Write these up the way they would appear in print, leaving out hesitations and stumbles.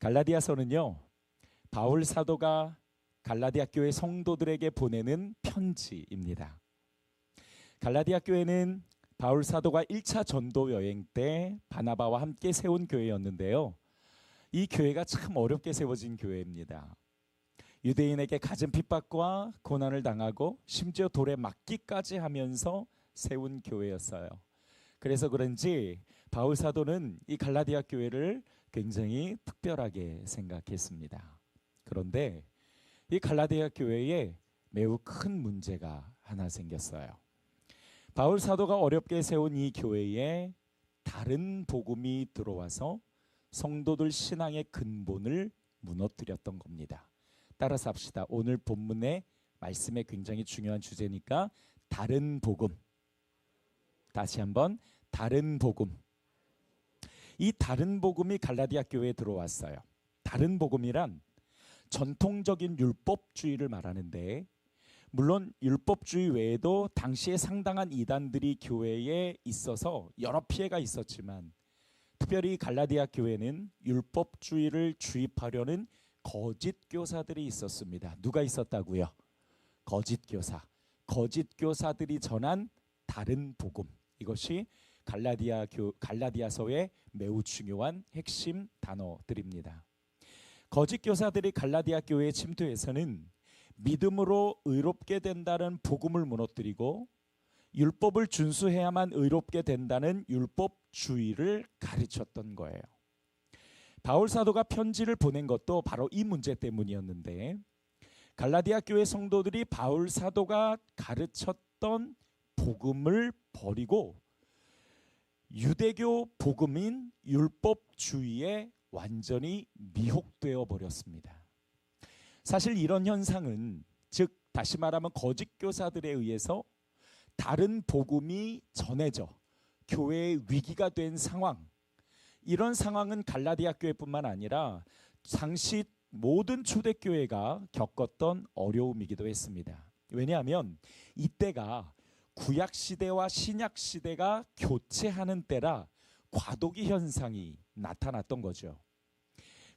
갈라디아서는요, 바울 사도가 갈라디아 교회 성도들에게 보내는 편지입니다. 갈라디아 교회는 바울 사도가 1차 전도 여행 때 바나바와 함께 세운 교회였는데요. 이 교회가 참 어렵게 세워진 교회입니다. 유대인에게 갖은 핍박과 고난을 당하고 심지어 돌에 맞기까지 하면서 세운 교회였어요. 그래서 그런지 바울 사도는 이 갈라디아 교회를 굉장히 특별하게 생각했습니다. 그런데 이 갈라디아 교회에 매우 큰 문제가 하나 생겼어요. 바울 사도가 어렵게 세운 이 교회에 다른 복음이 들어와서 성도들 신앙의 근본을 무너뜨렸던 겁니다. 따라서 합시다. 오늘 본문의 말씀에 굉장히 중요한 주제니까 다른 복음. 다시 한번 다른 복음. 이 다른 복음이 갈라디아 교회에 들어왔어요. 다른 복음이란 전통적인 율법주의를 말하는데, 물론 율법주의 외에도 당시에 상당한 이단들이 교회에 있어서 여러 피해가 있었지만, 특별히 갈라디아 교회는 율법주의를 주입하려는 거짓 교사들이 있었습니다. 누가 있었다고요? 거짓 교사. 거짓 교사들이 전한 다른 복음. 이것이 갈라디아서의 매우 중요한 핵심 단어들입니다. 거짓 교사들이 갈라디아 교회에 침투해서는 믿음으로 의롭게 된다는 복음을 무너뜨리고 율법을 준수해야만 의롭게 된다는 율법주의를 가르쳤던 거예요. 바울 사도가 편지를 보낸 것도 바로 이 문제 때문이었는데, 갈라디아 교회 성도들이 바울 사도가 가르쳤던 복음을 버리고 유대교 복음인 율법주의에 완전히 미혹되어 버렸습니다. 사실 이런 현상은, 즉 다시 말하면 거짓 교사들에 의해서 다른 복음이 전해져 교회의 위기가 된 상황, 이런 상황은 갈라디아 교회뿐만 아니라 당시 모든 초대교회가 겪었던 어려움이기도 했습니다. 왜냐하면 이때가 구약시대와 신약시대가 교체하는 때라 과도기 현상이 나타났던 거죠.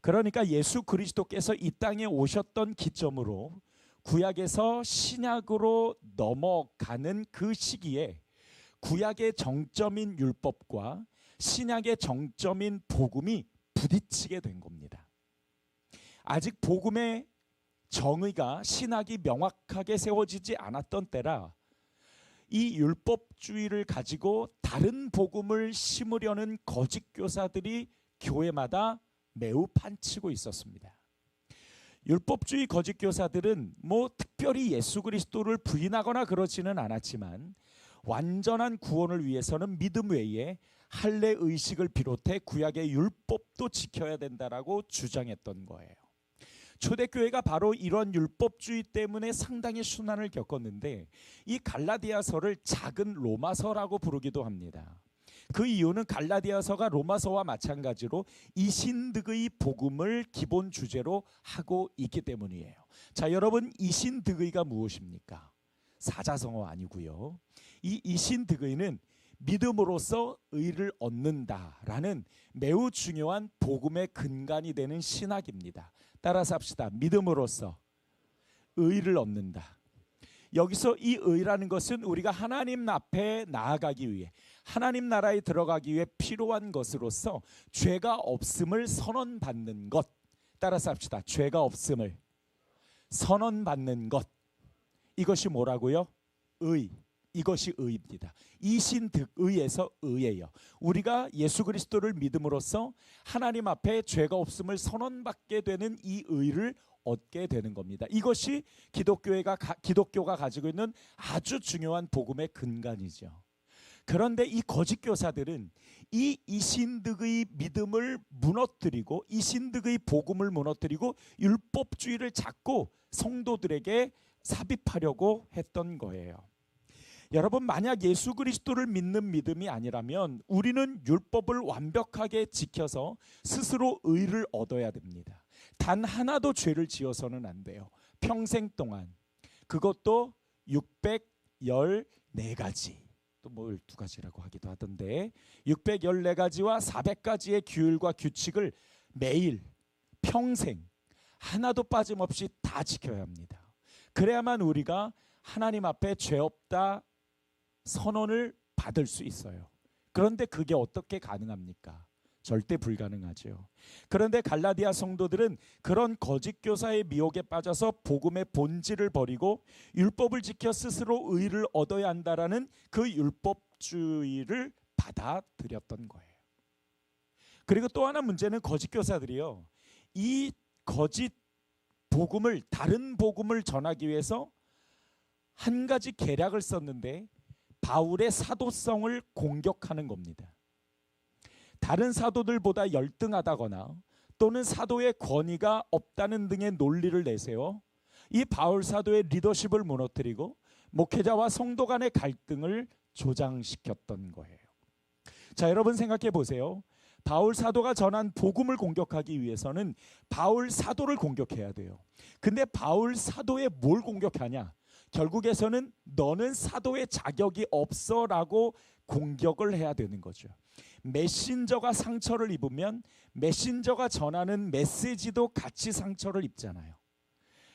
그러니까 예수 그리스도께서 이 땅에 오셨던 기점으로 구약에서 신약으로 넘어가는 그 시기에 구약의 정점인 율법과 신약의 정점인 복음이 부딪히게 된 겁니다. 아직 복음의 정의가 신학이 명확하게 세워지지 않았던 때라 이 율법주의를 가지고 다른 복음을 심으려는 거짓 교사들이 교회마다 매우 판치고 있었습니다. 율법주의 거짓 교사들은 특별히 예수 그리스도를 부인하거나 그러지는 않았지만 완전한 구원을 위해서는 믿음 외에 할례 의식을 비롯해 구약의 율법도 지켜야 된다라고 주장했던 거예요. 초대교회가 바로 이런 율법주의 때문에 상당히 순환을 겪었는데, 이 갈라디아서를 작은 로마서라고 부르기도 합니다. 그 이유는 갈라디아서가 로마서와 마찬가지로 이신득의 복음을 기본 주제로 하고 있기 때문이에요. 자, 여러분, 이신득의가 무엇입니까? 사자성어 아니고요. 이 이신득의는 믿음으로써 의를 얻는다라는 매우 중요한 복음의 근간이 되는 신학입니다. 따라서 합시다. 믿음으로써 의를 얻는다. 여기서 이 의라는 것은 우리가 하나님 앞에 나아가기 위해, 하나님 나라에 들어가기 위해 필요한 것으로서 죄가 없음을 선언받는 것. 따라서 합시다. 죄가 없음을 선언받는 것. 이것이 뭐라고요? 의. 이것이 의입니다. 이신득의에서 의예요. 우리가 예수 그리스도를 믿음으로써 하나님 앞에 죄가 없음을 선언받게 되는 이 의를 얻게 되는 겁니다. 이것이 기독교가 가지고 있는 아주 중요한 복음의 근간이죠. 그런데 이 거짓 교사들은 이 이신득의 믿음을 무너뜨리고 이신득의 복음을 무너뜨리고 율법주의를 자꾸 성도들에게 삽입하려고 했던 거예요. 여러분, 만약 예수 그리스도를 믿는 믿음이 아니라면 우리는 율법을 완벽하게 지켜서 스스로 의를 얻어야 됩니다. 단 하나도 죄를 지어서는 안 돼요. 평생 동안. 그것도 614가지. 또 12가지라고 하기도 하던데 614가지와 400가지의 규율과 규칙을 매일 평생 하나도 빠짐없이 다 지켜야 합니다. 그래야만 우리가 하나님 앞에 죄 없다 선언을 받을 수 있어요. 그런데 그게 어떻게 가능합니까? 절대 불가능하죠. 그런데 갈라디아 성도들은 그런 거짓 교사의 미혹에 빠져서 복음의 본질을 버리고 율법을 지켜 스스로 의를 얻어야 한다라는 그 율법주의를 받아들였던 거예요. 그리고 또 하나 문제는 거짓 교사들이요, 이 거짓 복음을, 다른 복음을 전하기 위해서 한 가지 계략을 썼는데 바울의 사도성을 공격하는 겁니다. 다른 사도들보다 열등하다거나 또는 사도의 권위가 없다는 등의 논리를 내세워 이 바울 사도의 리더십을 무너뜨리고 목회자와 성도 간의 갈등을 조장시켰던 거예요. 자, 여러분 생각해 보세요. 바울 사도가 전한 복음을 공격하기 위해서는 바울 사도를 공격해야 돼요. 근데 바울 사도에 뭘 공격하냐? 결국에서는 너는 사도의 자격이 없어라고 공격을 해야 되는 거죠. 메신저가 상처를 입으면 메신저가 전하는 메시지도 같이 상처를 입잖아요.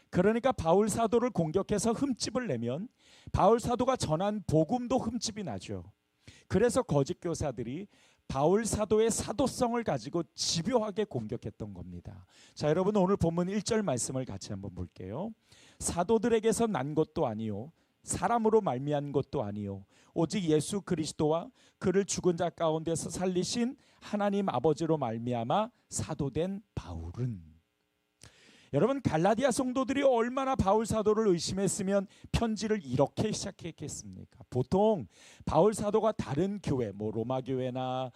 그러니까 바울 사도를 공격해서 흠집을 내면 바울 사도가 전한 복음도 흠집이 나죠. 그래서 거짓 교사들이 바울 사도의 사도성을 가지고 집요하게 공격했던 겁니다. 자, 여러분 오늘 본문 1절 말씀을 같이 한번 볼게요. 사도들에게서 난 것도 아니요 사람으로 말미암은 것도 아니요 오직 예수 그리스도와 그를 죽은 자 가운데서 살리신 하나님 아버지로 말미암아 사도된 바울은. 여러분, 갈라디아 성도들이 얼마나 바울 사도를 의심했으면 편지를 이렇게 시작했겠습니까? 보통 바울 사도가 다른 교회, 로마 교회나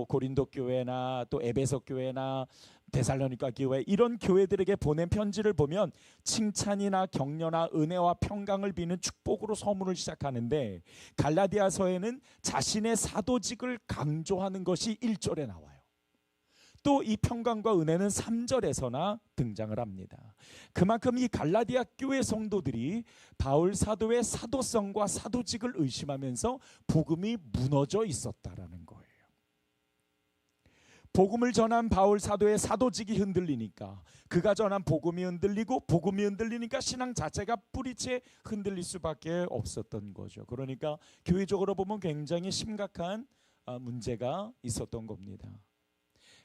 고린도 교회나 또 에베소 교회나 데살로니가 교회, 이런 교회들에게 보낸 편지를 보면 칭찬이나 격려나 은혜와 평강을 비는 축복으로 서문을 시작하는데 갈라디아서에는 자신의 사도직을 강조하는 것이 1절에 나와요. 또 이 평강과 은혜는 3절에서나 등장을 합니다. 그만큼 이 갈라디아 교회 성도들이 바울 사도의 사도성과 사도직을 의심하면서 복음이 무너져 있었다라는 거예요. 복음을 전한 바울 사도의 사도직이 흔들리니까 그가 전한 복음이 흔들리고 복음이 흔들리니까 신앙 자체가 뿌리채 흔들릴 수밖에 없었던 거죠. 그러니까 교회적으로 보면 굉장히 심각한 문제가 있었던 겁니다.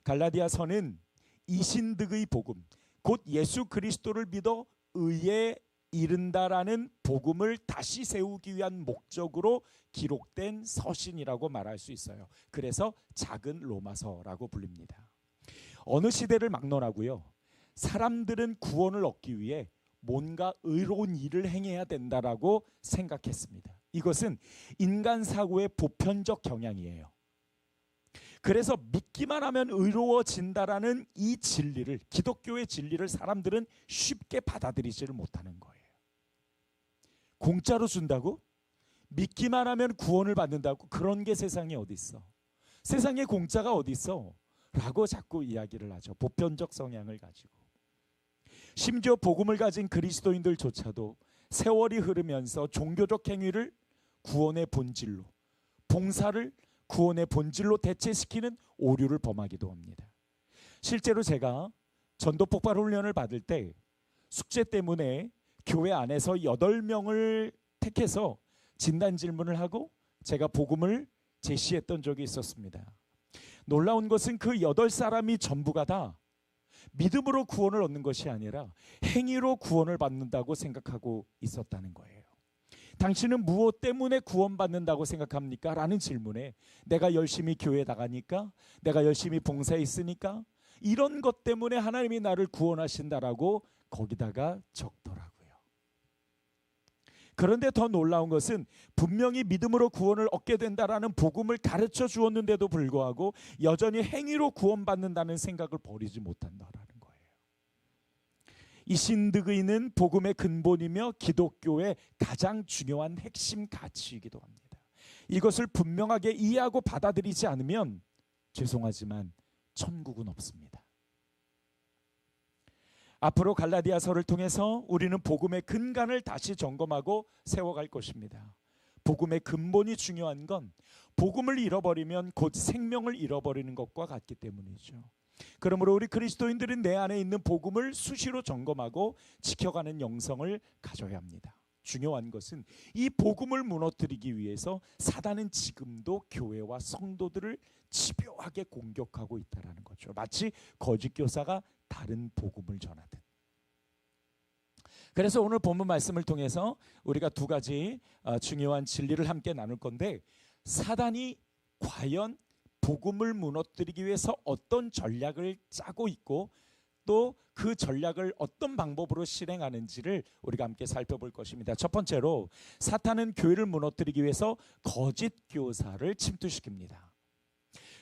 갈라디아서는 이신득의 복음, 곧 예수 그리스도를 믿어 의에 이른다라는 복음을 다시 세우기 위한 목적으로 기록된 서신이라고 말할 수 있어요. 그래서 작은 로마서라고 불립니다. 어느 시대를 막론하고요, 사람들은 구원을 얻기 위해 뭔가 의로운 일을 행해야 된다라고 생각했습니다. 이것은 인간 사고의 보편적 경향이에요. 그래서 믿기만 하면 의로워진다라는 이 진리를, 기독교의 진리를 사람들은 쉽게 받아들이지를 못하는 거예요. 공짜로 준다고? 믿기만 하면 구원을 받는다고? 그런 게 세상에 어디 있어? 세상에 공짜가 어디 있어? 라고 자꾸 이야기를 하죠. 보편적 성향을 가지고. 심지어 복음을 가진 그리스도인들조차도 세월이 흐르면서 종교적 행위를 구원의 본질로, 봉사를 구원의 본질로 대체시키는 오류를 범하기도 합니다. 실제로 제가 전도 폭발 훈련을 받을 때 숙제 때문에 교회 안에서 8명을 택해서 진단 질문을 하고 제가 복음을 제시했던 적이 있었습니다. 놀라운 것은 그 8사람이 전부가 다 믿음으로 구원을 얻는 것이 아니라 행위로 구원을 받는다고 생각하고 있었다는 거예요. 당신은 무엇 때문에 구원받는다고 생각합니까? 라는 질문에 내가 열심히 교회 나가니까, 내가 열심히 봉사에 있으니까, 이런 것 때문에 하나님이 나를 구원하신다라고 거기다가 적더라고요. 그런데 더 놀라운 것은 분명히 믿음으로 구원을 얻게 된다라는 복음을 가르쳐 주었는데도 불구하고 여전히 행위로 구원받는다는 생각을 버리지 못한다라는 거예요. 이 신득의는 복음의 근본이며 기독교의 가장 중요한 핵심 가치이기도 합니다. 이것을 분명하게 이해하고 받아들이지 않으면 죄송하지만 천국은 없습니다. 앞으로 갈라디아서를 통해서 우리는 복음의 근간을 다시 점검하고 세워갈 것입니다. 복음의 근본이 중요한 건 복음을 잃어버리면 곧 생명을 잃어버리는 것과 같기 때문이죠. 그러므로 우리 그리스도인들은 내 안에 있는 복음을 수시로 점검하고 지켜가는 영성을 가져야 합니다. 중요한 것은 이 복음을 무너뜨리기 위해서 사단은 지금도 교회와 성도들을 집요하게 공격하고 있다는 거죠. 마치 거짓 교사가 다른 복음을 전하듯. 그래서 오늘 본문 말씀을 통해서 우리가 두 가지 중요한 진리를 함께 나눌 건데, 사단이 과연 복음을 무너뜨리기 위해서 어떤 전략을 짜고 있고 또 그 전략을 어떤 방법으로 실행하는지를 우리가 함께 살펴볼 것입니다. 첫 번째로, 사탄은 교회를 무너뜨리기 위해서 거짓 교사를 침투시킵니다.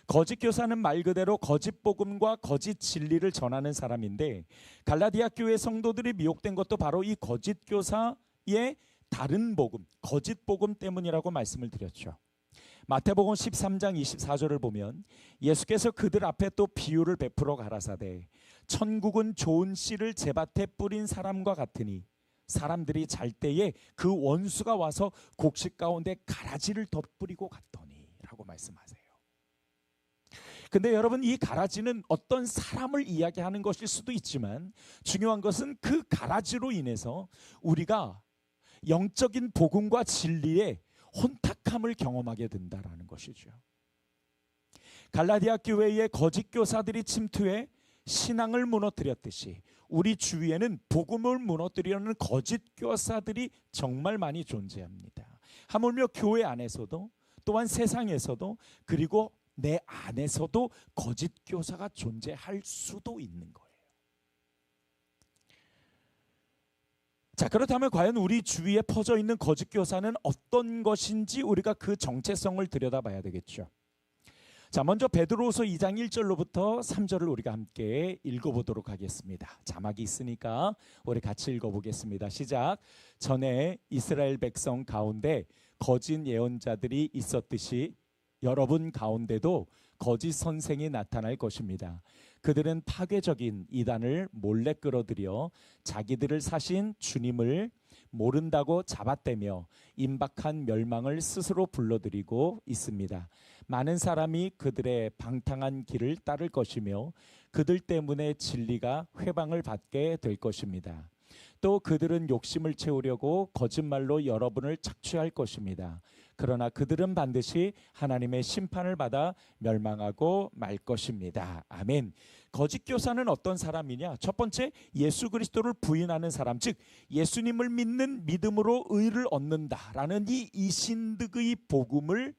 거짓 교사는 말 그대로 거짓 복음과 거짓 진리를 전하는 사람인데, 갈라디아 교회 성도들이 미혹된 것도 바로 이 거짓 교사의 다른 복음, 거짓 복음 때문이라고 말씀을 드렸죠. 마태복음 13장 24절을 보면 예수께서 그들 앞에 또 비유를 베풀어 가라사대, 천국은 좋은 씨를 제밭에 뿌린 사람과 같으니 사람들이 잘 때에 그 원수가 와서 곡식 가운데 가라지를 덧뿌리고 갔더니 라고 말씀하세요. 근데 여러분, 이 가라지는 어떤 사람을 이야기하는 것일 수도 있지만, 중요한 것은 그 가라지로 인해서 우리가 영적인 복음과 진리에 혼탁함을 경험하게 된다라는 것이죠. 갈라디아 교회의 거짓 교사들이 침투해 신앙을 무너뜨렸듯이 우리 주위에는 복음을 무너뜨리려는 거짓 교사들이 정말 많이 존재합니다. 하물며 교회 안에서도, 또한 세상에서도, 그리고 내 안에서도 거짓 교사가 존재할 수도 있는 거예요. 자, 그렇다면 과연 우리 주위에 퍼져 있는 거짓 교사는 어떤 것인지 우리가 그 정체성을 들여다봐야 되겠죠. 자, 먼저 베드로후서 2장 1절로부터 3절을 우리가 함께 읽어보도록 하겠습니다. 자막이 있으니까 우리 같이 읽어보겠습니다. 시작. 전에 이스라엘 백성 가운데 거짓 예언자들이 있었듯이 여러분 가운데도 거짓 선생이 나타날 것입니다. 그들은 파괴적인 이단을 몰래 끌어들여 자기들을 사신 주님을 모른다고 잡아떼며 임박한 멸망을 스스로 불러들이고 있습니다. 많은 사람이 그들의 방탕한 길을 따를 것이며 그들 때문에 진리가 회방을 받게 될 것입니다. 또 그들은 욕심을 채우려고 거짓말로 여러분을 착취할 것입니다. 그러나 그들은 반드시 하나님의 심판을 받아 멸망하고 말 것입니다. 아멘. 거짓 교사는 어떤 사람이냐? 첫 번째, 예수 그리스도를 부인하는 사람, 즉 예수님을 믿는 믿음으로 의를 얻는다라는 이 이신득의 복음을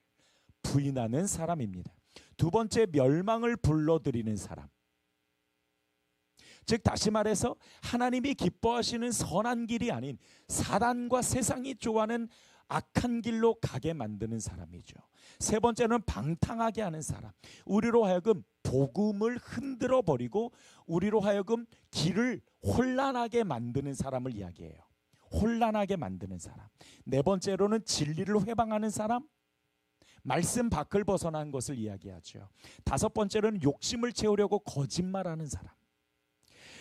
부인하는 사람입니다. 두 번째, 멸망을 불러들이는 사람, 즉 다시 말해서 하나님이 기뻐하시는 선한 길이 아닌 사단과 세상이 좋아하는 악한 길로 가게 만드는 사람이죠. 세 번째는 방탕하게 하는 사람, 우리로 하여금 복음을 흔들어 버리고 우리로 하여금 길을 혼란하게 만드는 사람을 이야기해요. 혼란하게 만드는 사람. 네 번째로는 진리를 회방하는 사람, 말씀 밖을 벗어난 것을 이야기하죠. 다섯 번째로는 욕심을 채우려고 거짓말하는 사람.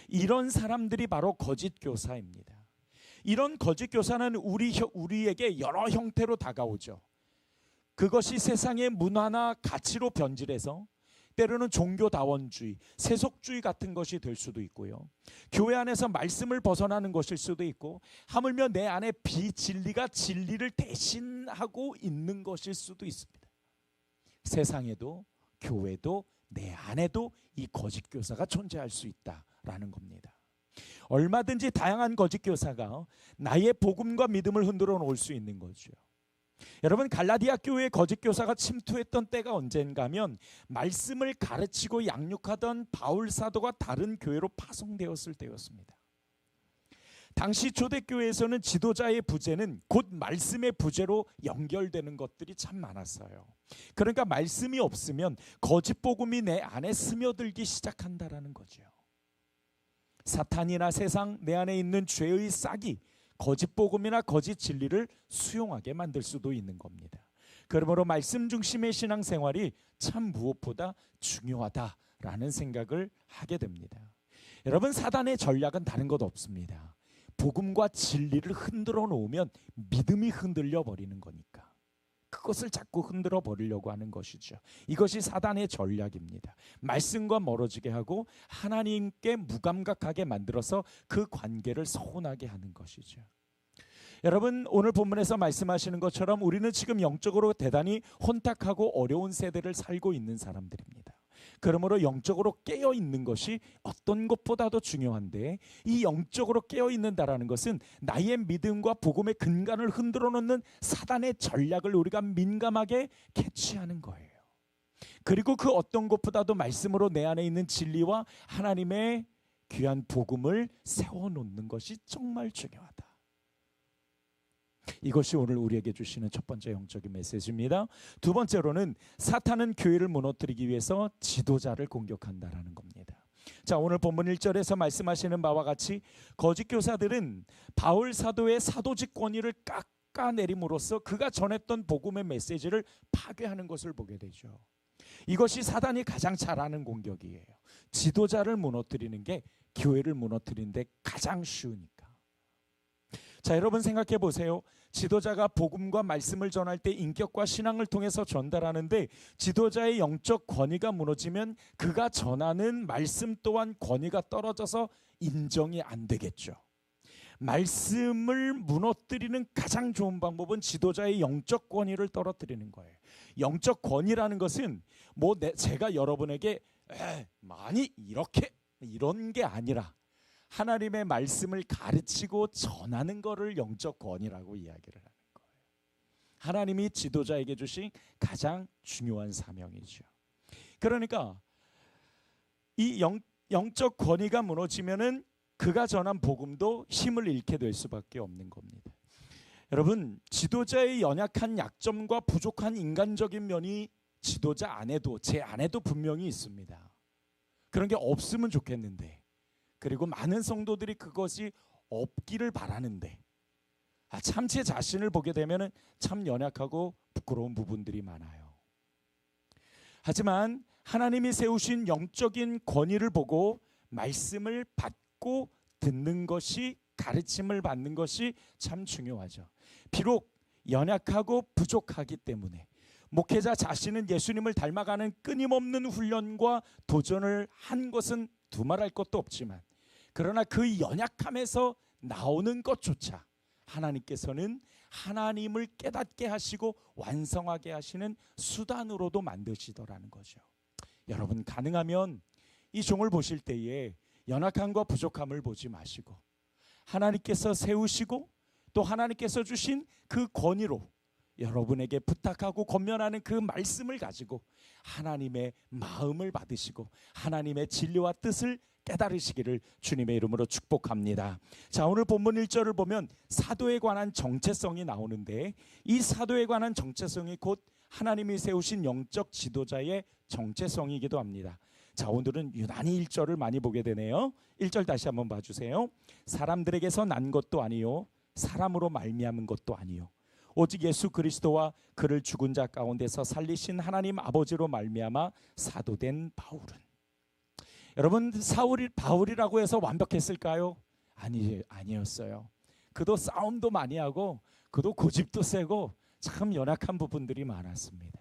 이런 사람들이 바로 거짓 교사입니다. 이런 거짓 교사는 우리에게 여러 형태로 다가오죠. 그것이 세상의 문화나 가치로 변질해서 때로는 종교다원주의, 세속주의 같은 것이 될 수도 있고요. 교회 안에서 말씀을 벗어나는 것일 수도 있고, 하물며 내 안에 비진리가 진리를 대신하고 있는 것일 수도 있습니다. 세상에도 교회도 내 안에도 이 거짓 교사가 존재할 수 있다라는 겁니다. 얼마든지 다양한 거짓 교사가 나의 복음과 믿음을 흔들어 놓을 수 있는 거죠. 여러분, 갈라디아 교회에 거짓 교사가 침투했던 때가 언젠가 하면 말씀을 가르치고 양육하던 바울 사도가 다른 교회로 파송되었을 때였습니다. 당시 초대교회에서는 지도자의 부재는 곧 말씀의 부재로 연결되는 것들이 참 많았어요. 그러니까 말씀이 없으면 거짓 복음이 내 안에 스며들기 시작한다라는 거죠. 사탄이나 세상, 내 안에 있는 죄의 싹이 거짓 복음이나 거짓 진리를 수용하게 만들 수도 있는 겁니다. 그러므로 말씀 중심의 신앙생활이 참 무엇보다 중요하다라는 생각을 하게 됩니다. 여러분, 사단의 전략은 다른 것 없습니다. 복음과 진리를 흔들어 놓으면 믿음이 흔들려 버리는 거니까. 그것을 자꾸 흔들어 버리려고 하는 것이죠. 이것이 사단의 전략입니다. 말씀과 멀어지게 하고 하나님께 무감각하게 만들어서 그 관계를 서운하게 하는 것이죠. 여러분, 오늘 본문에서 말씀하시는 것처럼 우리는 지금 영적으로 대단히 혼탁하고 어려운 세대를 살고 있는 사람들입니다. 그러므로 영적으로 깨어 있는 것이 어떤 것보다도 중요한데, 이 영적으로 깨어 있는다라는 것은 나의 믿음과 복음의 근간을 흔들어 놓는 사단의 전략을 우리가 민감하게 캐치하는 거예요. 그리고 그 어떤 것보다도 말씀으로 내 안에 있는 진리와 하나님의 귀한 복음을 세워 놓는 것이 정말 중요하다. 이것이 오늘 우리에게 주시는 첫 번째 영적인 메시지입니다. 두 번째로는 사탄은 교회를 무너뜨리기 위해서 지도자를 공격한다라는 겁니다. 자, 오늘 본문 1절에서 말씀하시는 바와 같이 거짓 교사들은 바울 사도의 사도직 권위를 깎아내림으로써 그가 전했던 복음의 메시지를 파괴하는 것을 보게 되죠. 이것이 사단이 가장 잘하는 공격이에요. 지도자를 무너뜨리는 게 교회를 무너뜨리는 데 가장 쉬우니까. 자, 여러분 생각해 보세요. 지도자가 복음과 말씀을 전할 때 인격과 신앙을 통해서 전달하는데 지도자의 영적 권위가 무너지면 그가 전하는 말씀 또한 권위가 떨어져서 인정이 안 되겠죠. 말씀을 무너뜨리는 가장 좋은 방법은 지도자의 영적 권위를 떨어뜨리는 거예요. 영적 권위라는 것은 제가 여러분에게 많이 이렇게 이런 게 아니라 하나님의 말씀을 가르치고 전하는 것을 영적 권위라고 이야기를 하는 거예요. 하나님이 지도자에게 주신 가장 중요한 사명이죠. 그러니까 이 영적 권위가 무너지면은 그가 전한 복음도 힘을 잃게 될 수밖에 없는 겁니다. 여러분, 지도자의 연약한 약점과 부족한 인간적인 면이 지도자 안에도 제 안에도 분명히 있습니다. 그런 게 없으면 좋겠는데, 그리고 많은 성도들이 그것이 없기를 바라는데, 참 제 자신을 보게 되면 참 연약하고 부끄러운 부분들이 많아요. 하지만 하나님이 세우신 영적인 권위를 보고 말씀을 받고 듣는 것이, 가르침을 받는 것이 참 중요하죠. 비록 연약하고 부족하기 때문에 목회자 자신은 예수님을 닮아가는 끊임없는 훈련과 도전을 한 것은 두말할 것도 없지만, 그러나 그 연약함에서 나오는 것조차 하나님께서는 하나님을 깨닫게 하시고 완성하게 하시는 수단으로도 만드시더라는 거죠. 여러분, 가능하면 이 종을 보실 때에 연약함과 부족함을 보지 마시고 하나님께서 세우시고 또 하나님께서 주신 그 권위로 여러분에게 부탁하고 권면하는 그 말씀을 가지고 하나님의 마음을 받으시고 하나님의 진리와 뜻을 깨달으시기를 주님의 이름으로 축복합니다. 자, 오늘 본문 1절을 보면 사도에 관한 정체성이 나오는데, 이 사도에 관한 정체성이 곧 하나님이 세우신 영적 지도자의 정체성이기도 합니다. 자, 오늘은 유난히 1절을 많이 보게 되네요. 1절 다시 한번 봐주세요. 사람들에게서 난 것도 아니요 사람으로 말미암은 것도 아니요 오직 예수 그리스도와 그를 죽은 자 가운데서 살리신 하나님 아버지로 말미암아 사도된 바울은. 여러분, 바울이라고 해서 완벽했을까요? 아니었어요. 그도 싸움도 많이 하고 그도 고집도 세고 참 연약한 부분들이 많았습니다.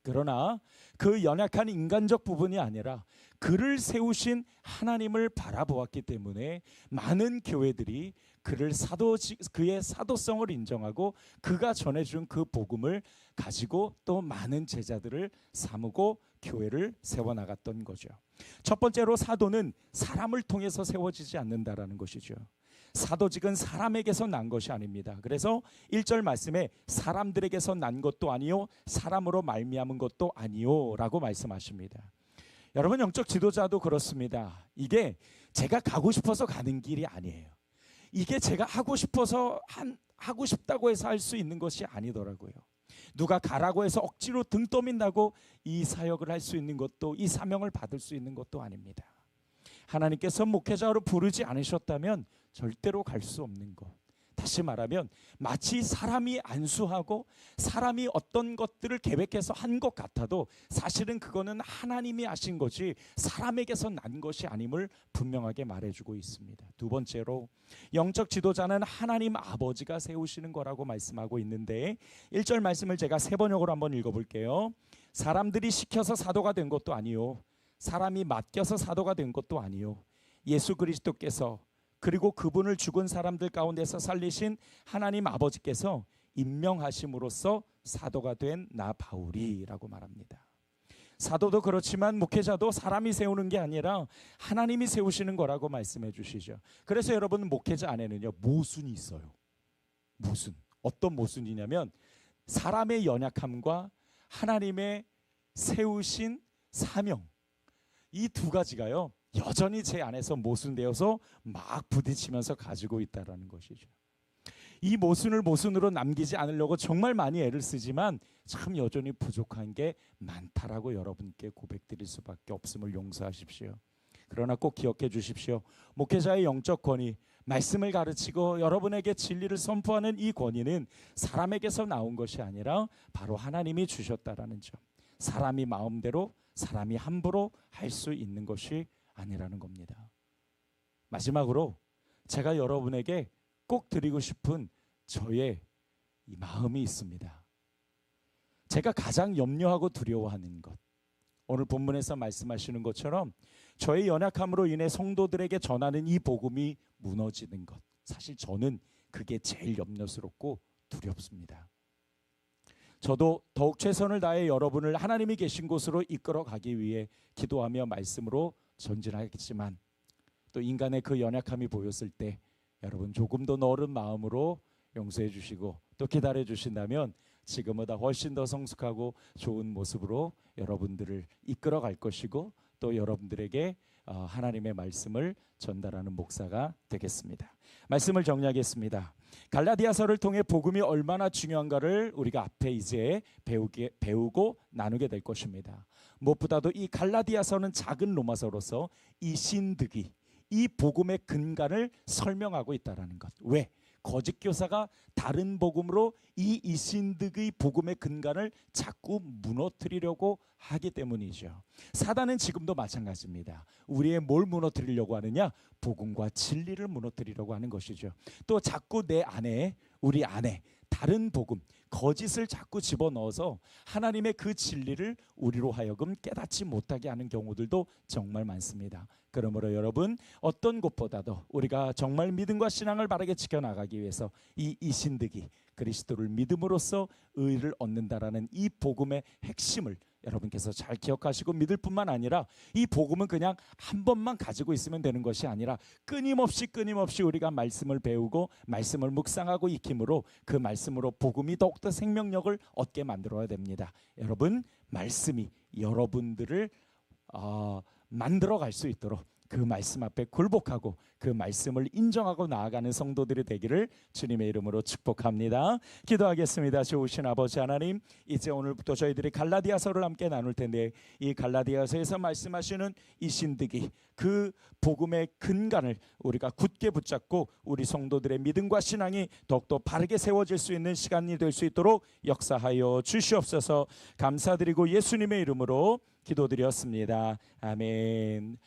그러나 그 연약한 인간적 부분이 아니라 그를 세우신 하나님을 바라보았기 때문에 많은 교회들이 그의 사도성을 인정하고 그가 전해준 그 복음을 가지고 또 많은 제자들을 삼고 교회를 세워나갔던 거죠. 첫 번째로 사도는 사람을 통해서 세워지지 않는다라는 것이죠. 사도직은 사람에게서 난 것이 아닙니다. 그래서 1절 말씀에 사람들에게서 난 것도 아니요 사람으로 말미암은 것도 아니요 라고 말씀하십니다. 여러분, 영적 지도자도 그렇습니다. 이게 제가 가고 싶어서 가는 길이 아니에요. 이게 제가 하고 싶다고 해서 할 수 있는 것이 아니더라고요. 누가 가라고 해서 억지로 등 떠민다고 이 사역을 할 수 있는 것도, 이 사명을 받을 수 있는 것도 아닙니다. 하나님께서 목회자로 부르지 않으셨다면 절대로 갈 수 없는 것, 다시 말하면 마치 사람이 안수하고 사람이 어떤 것들을 계획해서 한 것 같아도 사실은 그거는 하나님이 하신 것이 사람에게서 난 것이 아님을 분명하게 말해주고 있습니다. 두 번째로 영적 지도자는 하나님 아버지가 세우시는 거라고 말씀하고 있는데 1절 말씀을 제가 세 번역으로 한번 읽어볼게요. 사람들이 시켜서 사도가 된 것도 아니요, 사람이 맡겨서 사도가 된 것도 아니요, 예수 그리스도께서 그리고 그분을 죽은 사람들 가운데서 살리신 하나님 아버지께서 임명하심으로써 사도가 된 나 바울이라고 말합니다. 사도도 그렇지만 목회자도 사람이 세우는 게 아니라 하나님이 세우시는 거라고 말씀해 주시죠. 그래서 여러분, 목회자 안에는요 모순이 있어요. 모순. 어떤 모순이냐면 사람의 연약함과 하나님의 세우신 사명, 이 두 가지가요 여전히 제 안에서 모순되어서 막 부딪히면서 가지고 있다라는 것이죠. 이 모순을 모순으로 남기지 않으려고 정말 많이 애를 쓰지만 참 여전히 부족한 게 많다라고 여러분께 고백드릴 수밖에 없음을 용서하십시오. 그러나 꼭 기억해 주십시오. 목회자의 영적 권위, 말씀을 가르치고 여러분에게 진리를 선포하는 이 권위는 사람에게서 나온 것이 아니라 바로 하나님이 주셨다라는 점. 사람이 마음대로, 사람이 함부로 할 수 있는 것이 아니라는 겁니다. 마지막으로 제가 여러분에게 꼭 드리고 싶은 저의 이 마음이 있습니다. 제가 가장 염려하고 두려워하는 것, 오늘 본문에서 말씀하시는 것처럼 저의 연약함으로 인해 성도들에게 전하는 이 복음이 무너지는 것, 사실 저는 그게 제일 염려스럽고 두렵습니다. 저도 더욱 최선을 다해 여러분을 하나님이 계신 곳으로 이끌어 가기 위해 기도하며 말씀으로 전진하겠지만, 또 인간의 그 연약함이 보였을 때 여러분 조금 더 너른 마음으로 용서해 주시고 또 기다려 주신다면 지금보다 훨씬 더 성숙하고 좋은 모습으로 여러분들을 이끌어 갈 것이고, 또 여러분들에게 하나님의 말씀을 전달하는 목사가 되겠습니다. 말씀을 정리하겠습니다. 갈라디아서를 통해 복음이 얼마나 중요한가를 우리가 앞에 이제 배우고 나누게 될 것입니다. 무엇보다도 이 갈라디아서는 작은 로마서로서 이 신득이 이 복음의 근간을 설명하고 있다는 것. 왜? 거짓 교사가 다른 복음으로 이 이신득의 복음의 근간을 자꾸 무너뜨리려고 하기 때문이죠. 사단은 지금도 마찬가지입니다. 우리의 뭘 무너뜨리려고 하느냐? 복음과 진리를 무너뜨리려고 하는 것이죠. 또 자꾸 내 안에, 우리 안에 다른 복음, 거짓을 자꾸 집어넣어서 하나님의 그 진리를 우리로 하여금 깨닫지 못하게 하는 경우들도 정말 많습니다. 그러므로 여러분, 어떤 것보다도 우리가 정말 믿음과 신앙을 바르게 지켜나가기 위해서 이 이신득이 그리스도를 믿음으로써 의를 얻는다라는 이 복음의 핵심을 여러분께서 잘 기억하시고 믿을 뿐만 아니라, 이 복음은 그냥 한 번만 가지고 있으면 되는 것이 아니라 끊임없이 우리가 말씀을 배우고 말씀을 묵상하고 익힘으로 그 말씀으로 복음이 더욱더 생명력을 얻게 만들어야 됩니다. 여러분, 말씀이 여러분들을 만들어갈 수 있도록 그 말씀 앞에 굴복하고 그 말씀을 인정하고 나아가는 성도들이 되기를 주님의 이름으로 축복합니다. 기도하겠습니다. 좋으신 아버지 하나님, 이제 오늘부터 저희들이 갈라디아서를 함께 나눌 텐데, 이 갈라디아서에서 말씀하시는 이 신득이 그 복음의 근간을 우리가 굳게 붙잡고 우리 성도들의 믿음과 신앙이 더욱더 바르게 세워질 수 있는 시간이 될 수 있도록 역사하여 주시옵소서. 감사드리고 예수님의 이름으로 기도드렸습니다. 아멘.